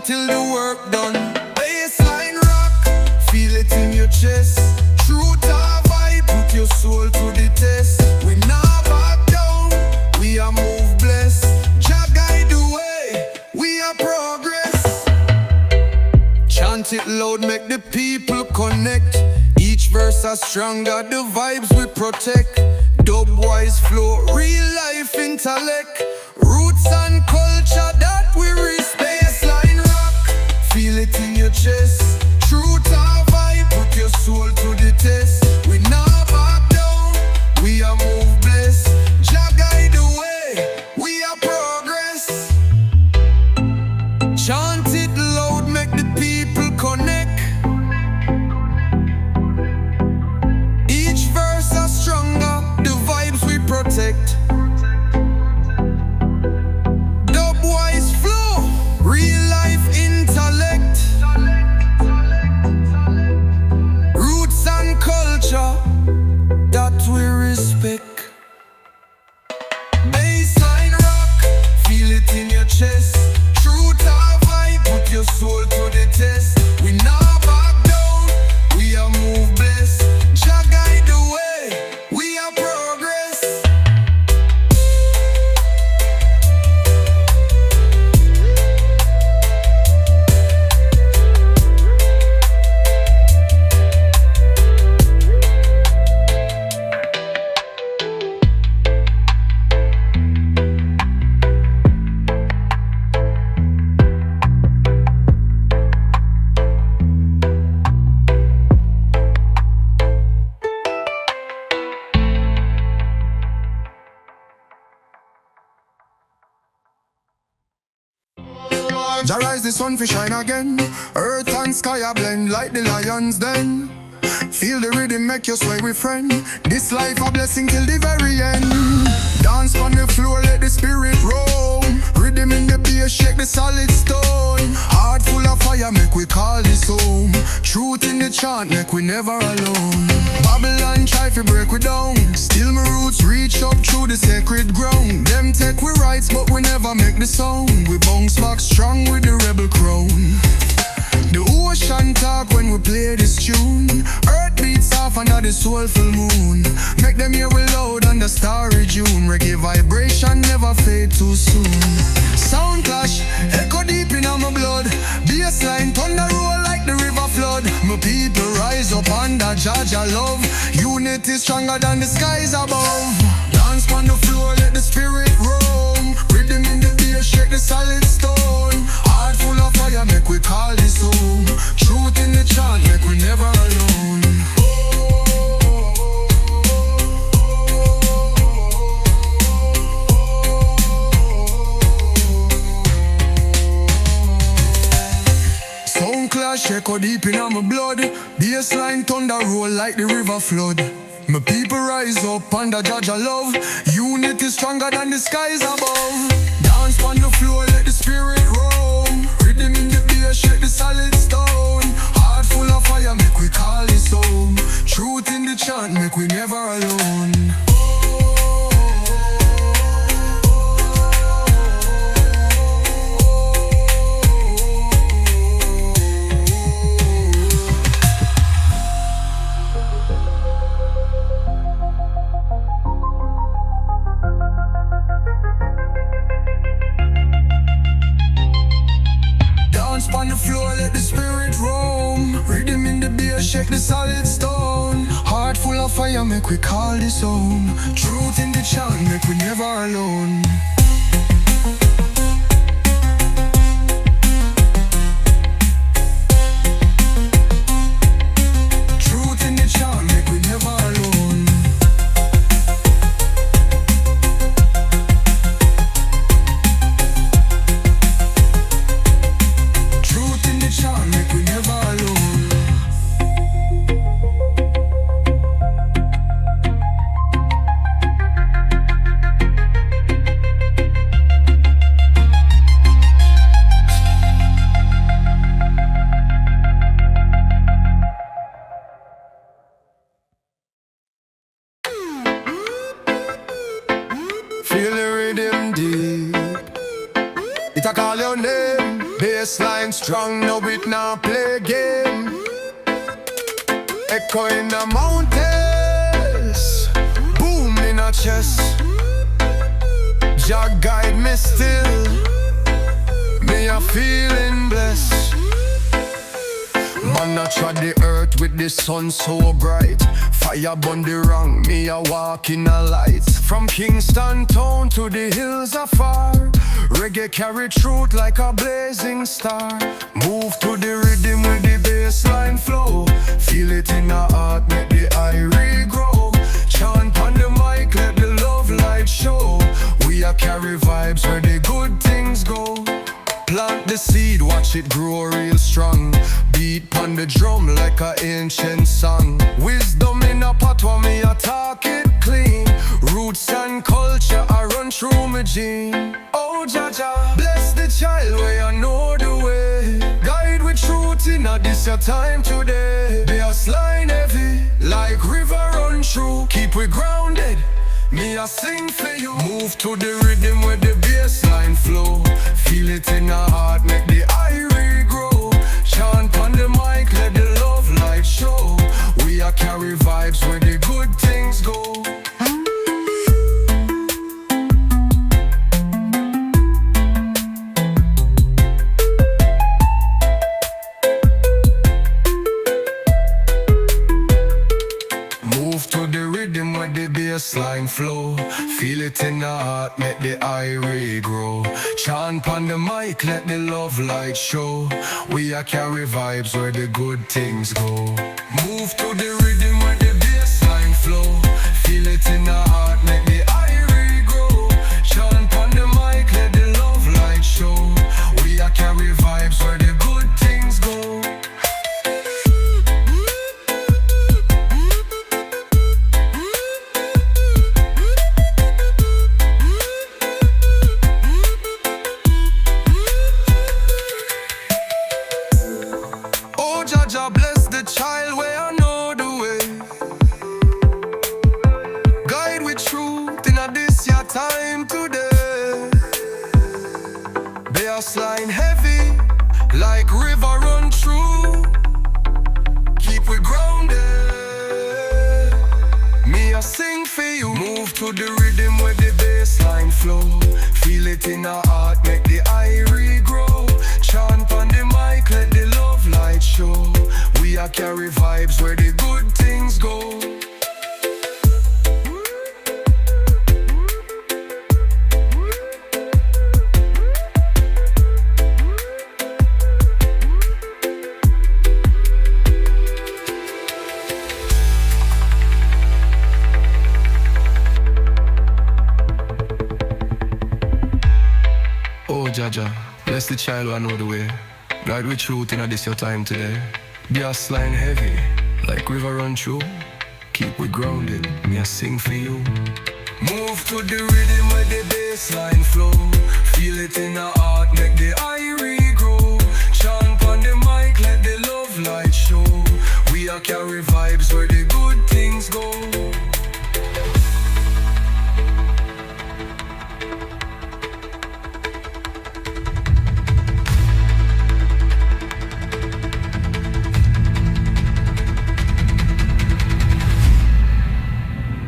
until the work done. Bassline rock, feel it in your chest. Truth or vibe, put your soul to the test. We not back down, we are move blessed. Jah guide the way, we are progress. Chant it loud, make the people connect. Each verse are stronger, the vibes we protect. Dub-wise flow, real life intellect. Roots and culture that we respect. Bassline rock, feel it in your chest. Truth or vibe, put your soul to the test. We not back down, we are move blessed. Jah guide the way, we are progress. Chant it loud, make the people connect. Each verse are stronger, the vibes we protect. Dub-wise flow, real life intellect. Roots and culture that we respect. Bassline rock, feel it in your chest. Truth or vibe, put your soul to the test. We not back down, we are move blessed. Jah guide the way, we are progress. Jah rise the sun fi shine again. Earth and sky a blend like the lions den. Feel the rhythm make you sway with friend. This life a blessing till the very end. Dance on the floor, let the spirit roam. Rhythm in the bass, shake the solid stone. Heart full of fire, make we call this home. Truth in the chant, make we never alone. Babylon try to break we down. Still my roots reach up through the sacred ground. Them take we rights, but we never make the sound. We bounce back strong with the rebel crown. The ocean talk when we play this tune. Earth beats off under the soulful moon. Make them hear we loud under starry June. Reggae vibration never fade too soon. Sound clash, echo deep in my blood. Bassline thunder roll like the river flood. My people rise up under Jah love. Unity stronger than the skies above. Dance on the floor, let the spirit roam. Rhythm in the bass, shake the solid stone. Heart full of fire, make we call this home. Truth in the chant, make we never alone. Sound clash, echo deep in my blood. Bassline thunder roll like the river flood. My people rise up under Jah love. Unity stronger than the skies above. Dance on the floor, let the spirit roam. Rhythm in the bass, shake the solid stone. Heart full of fire, make we call this home. Truth in the chant, make we never alone. On the floor, let the spirit roam. Rhythm in the bass, shake the solid stone. Heart full of fire, make we call this home. Truth in the chant, make we never alone. Truth in the chant, make we never alone. Make we never alone. Bassline strong, no it now play game. Echo in the mountains, boom in a chest. Jah guide me still, me a feeling blessed. Man a trod the earth with the sun so bright. Fire burn the wrong, me a walk in a light. From Kingston town to the hills afar, reggae carry truth like a blazing star. Move to the rhythm with the bassline flow. Feel it in the heart, make the eye regrow. Chant on the mic, let the love light show. We a carry vibes where the good things go. Plant the seed, watch it grow real strong. Beat pon the drum like a ancient song. Wisdom in a pot while me a talk it clean. Roots and culture I run through my gene. Oh Jaja, bless the child where I know the way. Guide with truth in a this your time today. Bassline heavy, like river run through. Keep we grounded, me a sing for you. Move to the rhythm where the bassline flow. Feel it in the heart, make the eye regrow. Chant on the mic, let the love light show. We a carry vibes where the good things go. Move to the rhythm where the bassline flow. Feel it in the heart, make the eye regrow. Chant on the mic, let the love light show. We a carry vibes where the good things go. Move to the rhythm where the bassline flow. Feel it in the heart, make the eye regrow. Chant on the mic, let the love light show. We a carry vibes where the good things go. Jah bless the child where I know the way. Guide with truth in a this your time today. Bassline heavy, like river run through. Keep we grounded, me a sing for you. Move to the rhythm where the bassline flow. Feel it in the heart, make the eye regrow. Chant on the mic, let the love light show. We a carry vibes where the good things go. Oh Jaja, bless the child who I know the way. Guide with truth in this your time today. Bassline heavy, like river run through. Keep we grounded, me a sing for you. Move to the rhythm where the bassline flow. Feel it in the heart, make the eye regrow. Chant on the mic, let the love light show. We a carry vibes where the good things go.